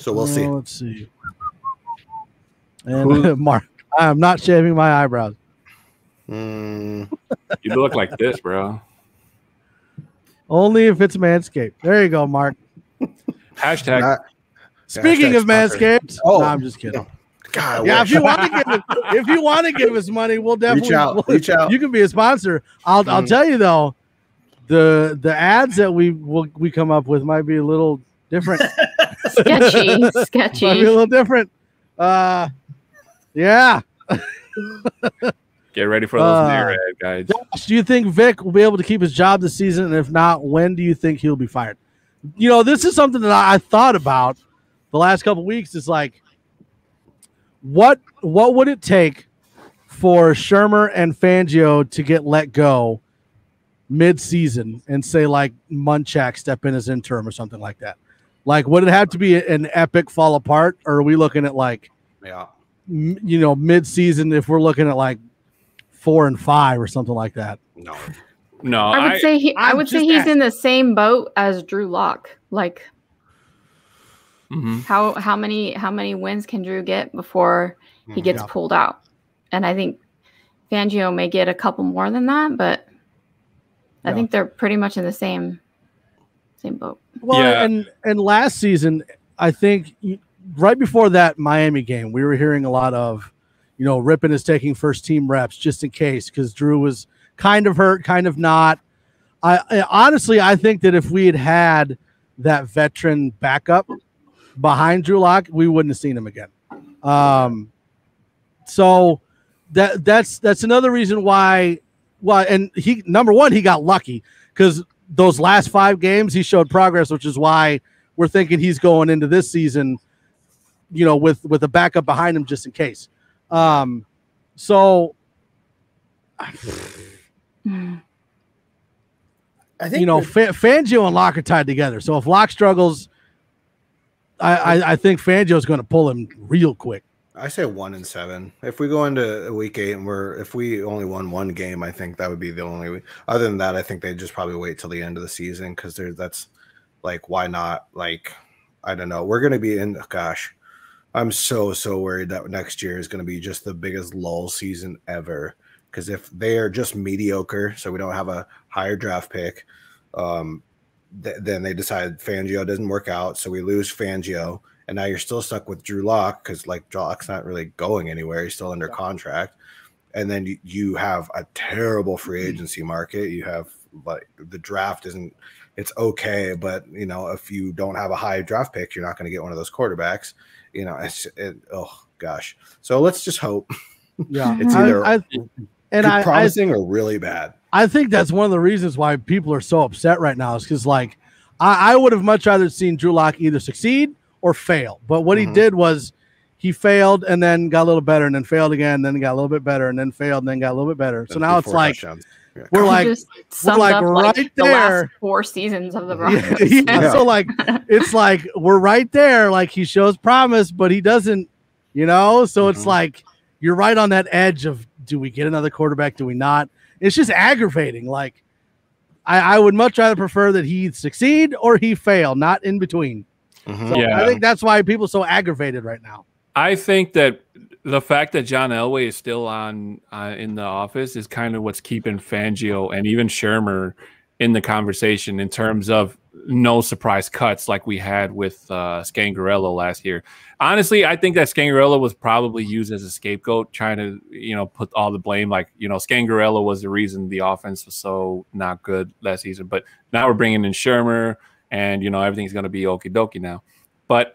So we'll see. Let's see. And Mark, I'm not shaving my eyebrows. You look like this, bro. Only if it's Manscaped. There you go, Mark. Hashtag. Speaking of Manscaped, no, I'm just kidding. God, yeah, if you want to give us money, we'll definitely reach out. You can be a sponsor. I'll tell you though, the ads that we come up with might be a little different. sketchy. Might be a little different. Yeah. Get ready for those near ad guys. Josh, do you think Vic will be able to keep his job this season? And if not, when do you think he'll be fired? You know, this is something that I thought about the last couple of weeks. Is like, what would it take for Shermer and Fangio to get let go mid-season and say like Munchak step in as interim or something like that? Like, would it have to be an epic fall apart, or are we looking at like, you know, mid-season if we're looking at like 4 and 5 or something like that? No. I would say he's in the same boat as Drew Lock. Like, how many wins can Drew get before he gets pulled out? And I think Fangio may get a couple more than that, but I think they're pretty much in the same boat. Well, and last season, I think right before that Miami game, we were hearing a lot of, you know, Rippon is taking first team reps just in case because Drew was kind of hurt, kind of not. I honestly, I think that if we had that veteran backup behind Drew Lock, we wouldn't have seen him again. So that's another reason why. Well, and he number one, he got lucky because those last 5 games he showed progress, which is why we're thinking he's going into this season, you know, with a backup behind him just in case. So I think, you know, Fangio and Locke are tied together. So if Locke struggles, I think Fangio is going to pull him real quick. I say 1 and 7. If we go into week 8 and if we only won 1 game, I think that would be the only. Other than that, I think they just probably wait till the end of the season because that's like, why not? Like, I don't know. We're going to be in. Gosh, I'm so worried that next year is going to be just the biggest lull season ever. Because if they are just mediocre, so we don't have a higher draft pick, then they decide Fangio doesn't work out, so we lose Fangio. And now you're still stuck with Drew Lock because, like, Drew Lock's not really going anywhere. He's still under contract. And then you have a terrible free agency market. You have, like, the draft isn't – it's okay. But, you know, if you don't have a high draft pick, you're not going to get one of those quarterbacks. You know, oh, gosh. So let's just hope. Yeah. It's either promising or really bad. I think that's one of the reasons why people are so upset right now is because, like, I would have much rather seen Drew Lock either succeed or fail. But what he did was he failed and then got a little better and then failed again, then got a little bit better and then failed and then got a little bit better. So now it's like we're like right there. The last 4 seasons of the Broncos. Yeah. So like it's like we're right there. Like he shows promise, but he doesn't, you know. So it's like you're right on that edge of, do we get another quarterback? Do we not? It's just aggravating. Like I would much rather prefer that he succeed or he fail, not in between. So I think that's why people are so aggravated right now. I think that the fact that John Elway is still on in the office is kind of what's keeping Fangio and even Shermer in the conversation in terms of no surprise cuts like we had with Scangarello last year. Honestly, I think that Scangarello was probably used as a scapegoat, trying to, you know, put all the blame. Like, you know, Scangarello was the reason the offense was so not good last season. But now we're bringing in Shermer, and, you know, everything's going to be okie dokie now. But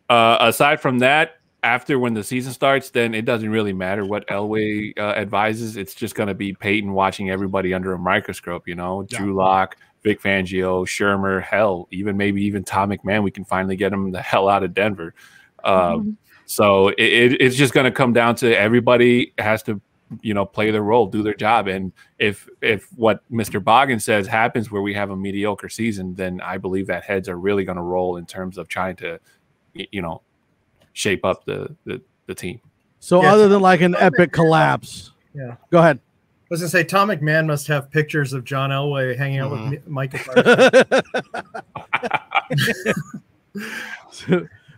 aside from that, after when the season starts, then it doesn't really matter what Elway advises. It's just going to be Peyton watching everybody under a microscope, you know, Drew Lock, Vic Fangio, Shermer, hell, even Tom McMahon. We can finally get him the hell out of Denver. So it's just going to come down to everybody has to, you know, play their role, do their job. And if what Mr. Boggin says happens where we have a mediocre season, then I believe that heads are really going to roll in terms of trying to, you know, shape up the team. So other than like an epic collapse. Yeah. Go ahead. I was going to say, Tom McMahon must have pictures of John Elway hanging out with Mike.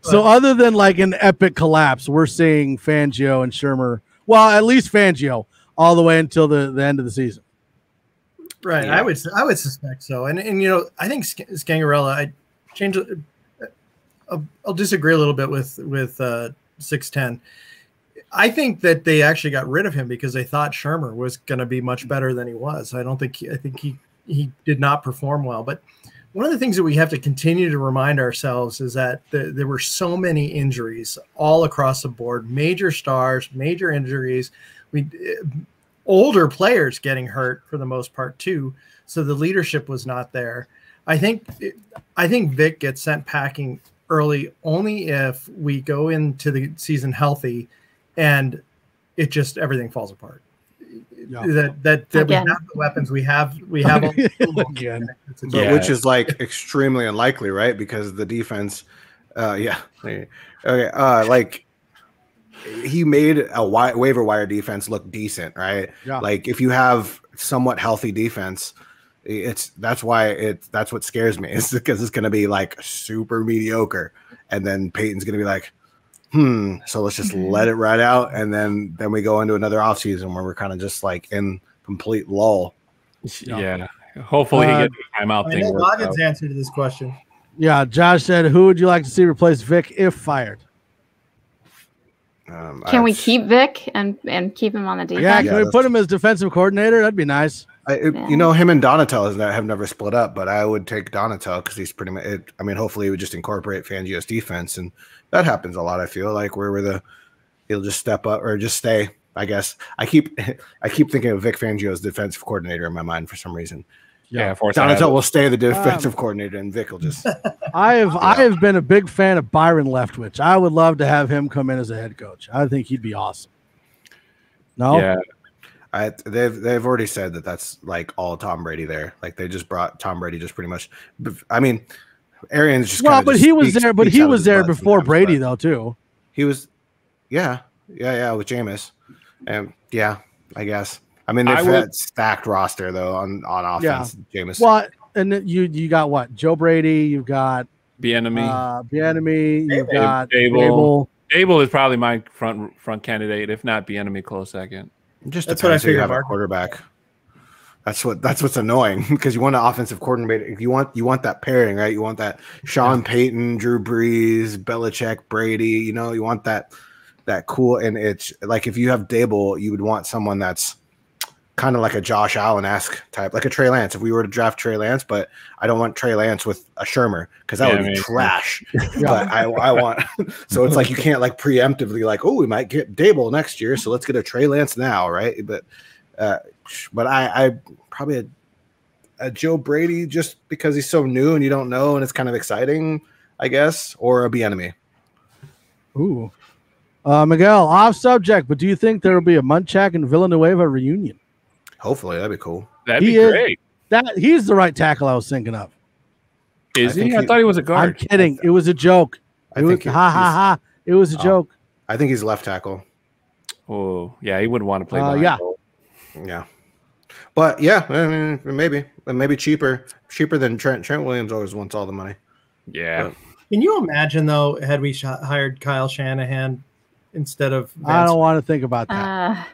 So other than like an epic collapse, we're seeing Fangio and Shermer. Well, at least Fangio all the way until the end of the season. Right. Yeah. I would suspect so. And I think Scangarella, I'll disagree a little bit with 610. I think that they actually got rid of him because they thought Shermer was going to be much better than he was. I think he did not perform well. But one of the things that we have to continue to remind ourselves is that there were so many injuries all across the board, major stars, major injuries. Older players getting hurt for the most part too. So the leadership was not there. I think Vic gets sent packing early only if we go into the season healthy and it just everything falls apart. Yeah. That we have the weapons we have again. Which is like extremely unlikely, right? Because the defense like he made a waiver wire defense look decent, right? Yeah. Like if you have somewhat healthy defense, that's what scares me. It's because it's going to be like super mediocre, and then Peyton's going to be like, so let's just let it ride out, and then we go into another offseason where we're kind of just like in complete lull. Yeah. Hopefully he gets the timeout thing. Logan's answer to this question. Yeah, Josh said, "Who would you like to see replace Vic if fired?" Can we keep Vic and keep him on the defense? Yeah, can we put him as defensive coordinator? That'd be nice. Him and Donatel have never split up, but I would take Donatel because he's pretty much. Hopefully, he would just incorporate Fangio's defense, and that happens a lot. I feel like he'll just step up or just stay. I guess I keep thinking of Vic Fangio as defensive coordinator in my mind for some reason. Yeah, Donatel will stay the defensive coordinator, and Vic will just. I have been a big fan of Byron Leftwich. I would love to have him come in as a head coach. I think he'd be awesome. No. Yeah. They've already said that that's like all Tom Brady there. Like they just brought Tom Brady just pretty much. I mean, Arians just but he was there. But he was there before Brady though too. He was, yeah, with Jameis, and I guess. I mean, they've had stacked roster though on offense. Yeah. Jameis. Well, and you got what? Joe Brady. You've got Bieniemy. You've got Dable. Dable is probably my front candidate, if not Bieniemy, close second. That's what I figured. Have a quarterback. That's what's annoying because you want an offensive coordinator. You want that pairing, right? You want that Sean Payton, Drew Brees, Belichick, Brady. You want that cool. And it's like if you have Dable, you would want someone that's kind of like a Josh Allen-esque type, like a Trey Lance. If we were to draft Trey Lance, but I don't want Trey Lance with a Shermer because that would be trash. But I want so it's like you can't like preemptively like, oh, we might get Dable next year, so let's get a Trey Lance now, right? But I probably a Joe Brady just because he's so new and you don't know and it's kind of exciting, I guess, or a Bieniemy. Ooh, Miguel, off subject, but do you think there will be a Munchak and Villanueva reunion? Hopefully, that'd be cool. That'd be great. He's the right tackle I was thinking of. Is he? I thought he was a guard. I'm kidding. It was a joke. It was It was a joke. I think he's left tackle. Oh, yeah, he wouldn't want to play. Yeah. But yeah, I mean, maybe cheaper than Trent. Trent Williams always wants all the money. Yeah. But, can you imagine though, had we hired Kyle Shanahan instead of Vance? I don't want to think about that.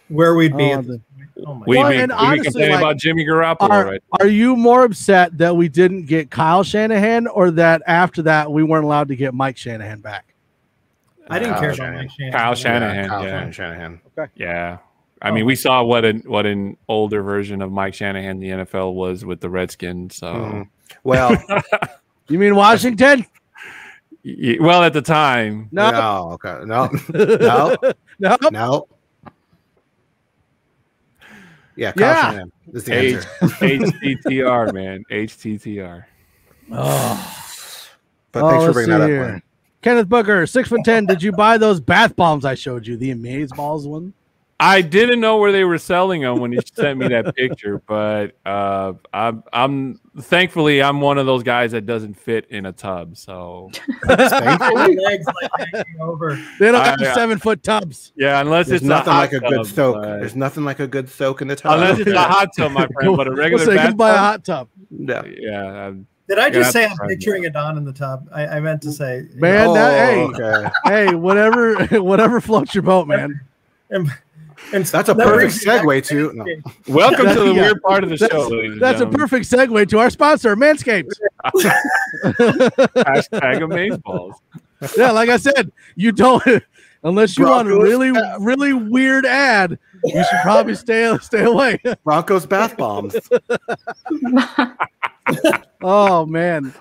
Where we'd be. We'd be complaining about Jimmy Garoppolo, right? Are you more upset that we didn't get Kyle Shanahan or that after that we weren't allowed to get Mike Shanahan back? I didn't care about Mike Shanahan. Kyle Shanahan. Kyle Shanahan. Okay. Yeah. I mean, we saw what an older version of Mike Shanahan the NFL was with the Redskins. So, well, you mean Washington? Well, at the time. No. Okay. No. Yeah, Shanahan is the answer. HTTR, man. HTTR. Oh. But thanks for bringing that up, man. Kenneth Booker, 6'10". Did you buy those bath bombs I showed you? The Amaze Balls one? I didn't know where they were selling them when you sent me that picture, but I'm thankfully I'm one of those guys that doesn't fit in a tub. So thankfully, legs like hanging over. They don't have 7-foot tubs. Yeah, unless there's it's nothing like a good soak. There's nothing like a good soak in the tub. Unless it's a hot tub, my friend. But a regular bath buy a hot tub. Yeah. Yeah. Did I just say I'm picturing a Don in the tub? I meant to say, man. Okay. Hey, whatever floats your boat, man. And that's a perfect segue to. No. Welcome to the weird part of the show. That's a perfect segue to our sponsor, Manscaped. Hashtag Amazeballs. Yeah, like I said, you don't unless you want a really weird ad. You should probably stay away. Broncos bath bombs. Oh man.